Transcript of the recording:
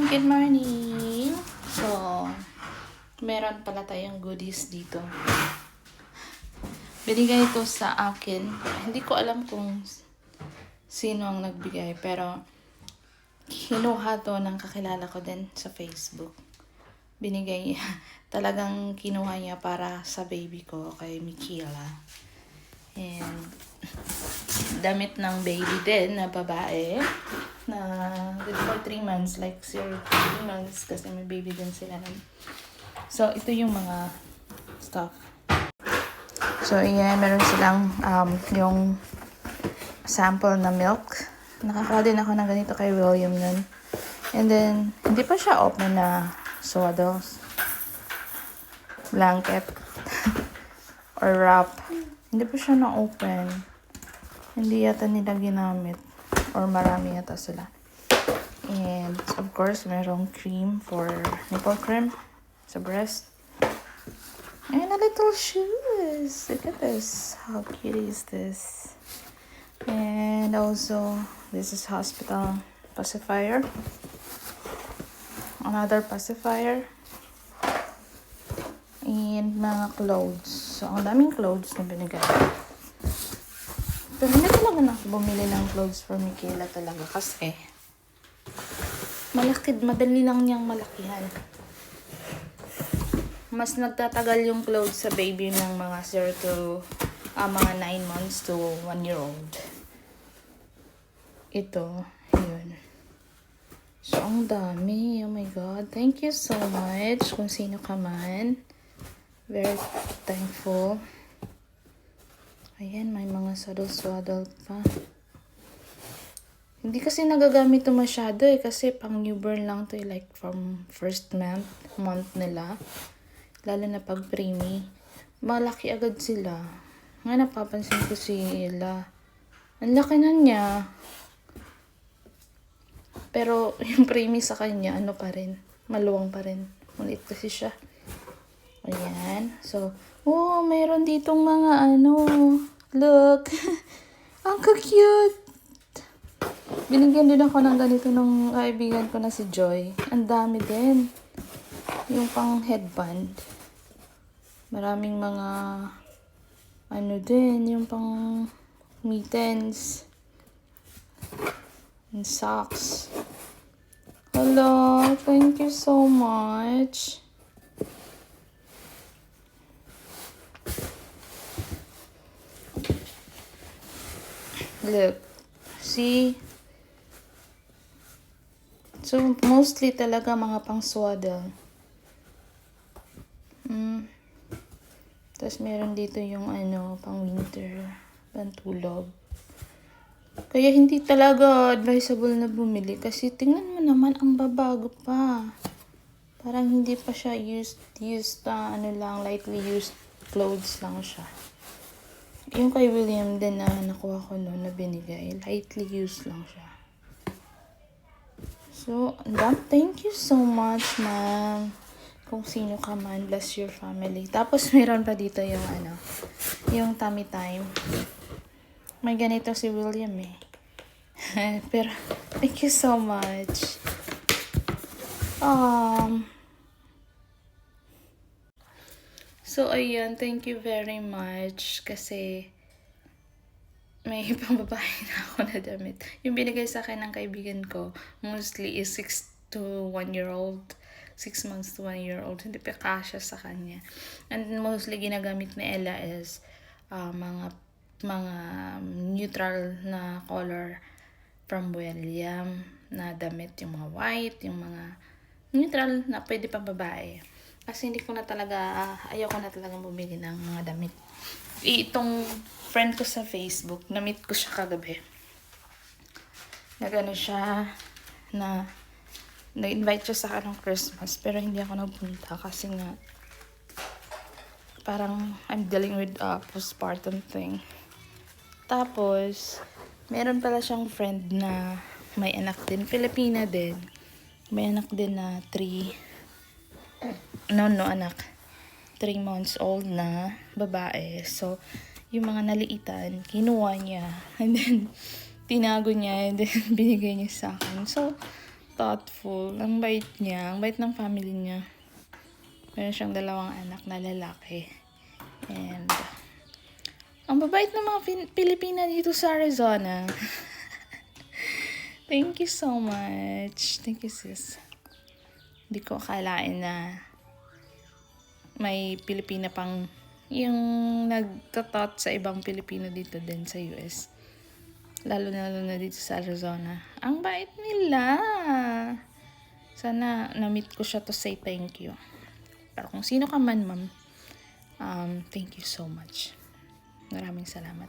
Good morning! So, meron pala tayong goodies dito. Binigay ito sa akin. Hindi ko alam kung sino ang nagbigay, pero kinuha to ng kakilala ko din sa Facebook. Binigay niya. Talagang kinuha niya para sa baby ko, kay Michaela. And damit ng baby din na babae na good for 3 months, like 0 to 3 months kasi may baby din sila nun. So, ito yung mga stuff. So, ayan, meron silang yung sample na milk. Nakakuha din ako ng ganito kay William nun. And then, hindi pa siya open na swaddles, blanket, or wrap. Hindi pa siya na-open. Hindi yata nila ginamit. Or marami yata sila. And, of course, merong cream for nipple cream sa breast. And a little shoes. Look at this. How cute is this? And also, this is hospital pacifier. Another pacifier. And mga clothes. So, ang daming clothes na binigay. Pero hindi talaga na ako bumili ng clothes for Michaela talaga kasi madali lang niyang malakihan. Mas nagtatagal yung clothes sa baby ng mga 0 to mga 9 months to 1 year old. Ito, yun. So, ang dami. Oh my God. Thank you so much kung sino ka man. Very thankful. Ayan, may mga swaddle pa. Hindi kasi nagagamit ito masyado kasi pang newborn lang to like from first month nila. Lalo na pag preemie. Malaki agad sila. Nga napapansin ko sila. Ang laki na niya. Pero yung preemie sa kanya, ano pa rin. Maluwang pa rin. Maliit kasi siya. Ayan. So, oh, mayroon ditong mga look. Ang cute. Binigyan din ako ng ganito ng kaibigan ko na si Joy. Ang dami din. Yung pang headband. Maraming mga din, yung pang mittens. And socks. Hello, thank you so much. Look. See? So, mostly talaga mga pang swaddle. Tapos, meron dito yung pang winter, pantulog. Kaya, hindi talaga advisable na bumili. Kasi, tingnan mo naman, ang babago pa. Parang hindi pa siya lightly used clothes lang siya. Yung kay William din na nakuha ko noon na binigay, lightly used lang siya. So, thank you so much, ma'am. Kung sino ka man, bless your family. Tapos, meron pa dito yung yung tummy time. May ganito si William eh. Pero, thank you so much. So, ayan, thank you very much kasi may pambabae na ako na damit. Yung binigay sa akin ng kaibigan ko, mostly is 6 to 1 year old. 6 months to 1 year old. Hindi pa kasya sa kanya. And mostly ginagamit ni Ella is mga neutral na color from William na damit. Yung mga white, yung mga neutral na pwede pang babae. Kasi hindi ko na talaga, ayaw ko na talaga bumili ng mga damit. Itong friend ko sa Facebook, na-meet ko siya kagabi. Nagano siya, na-invite siya sa akin ng Christmas, pero hindi ako nagpunta kasi nga, parang I'm dealing with a postpartum thing. Tapos, meron pala siyang friend na may anak din, Filipina din. May anak din na 3 months old na babae. So, yung mga naliitan, kinuha niya. And then, tinago niya. And then, binigay niya sa akin. So, thoughtful. Ang bait niya. Ang bait ng family niya. Meron siyang 2 anak na lalaki. And, ang babait ng mga Pilipina dito sa Arizona. Thank you so much. Thank you, sis. Hindi ko akalain na may Pilipina pang yung nagtatot sa ibang Pilipino dito din sa US. Lalo na dito sa Arizona. Ang bait nila. Sana na-meet ko siya to say thank you. Pero kung sino ka man, ma'am, thank you so much. Maraming salamat.